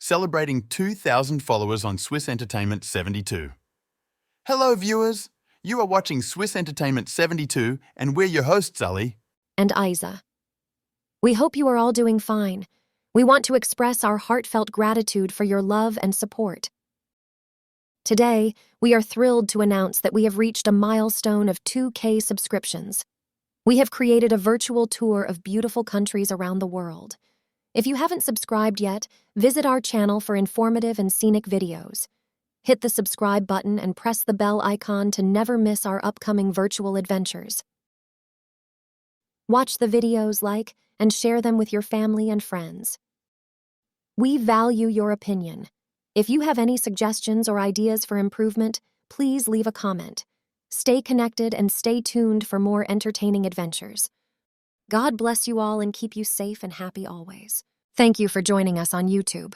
celebrating 2,000 followers on Swiss Entertainment 72. Hello, viewers! You are watching Swiss Entertainment 72, and we're your hosts, Ali and Isa. We hope you are all doing fine. We want to express our heartfelt gratitude for your love and support. Today, we are thrilled to announce that we have reached a milestone of 2K subscriptions. We have created a virtual tour of beautiful countries around the world. If you haven't subscribed yet, visit our channel for informative and scenic videos. Hit the subscribe button and press the bell icon to never miss our upcoming virtual adventures. Watch the videos, like, and share them with your family and friends. We value your opinion. If you have any suggestions or ideas for improvement, please leave a comment. Stay connected and stay tuned for more entertaining adventures. God bless you all and keep you safe and happy always. Thank you for joining us on YouTube.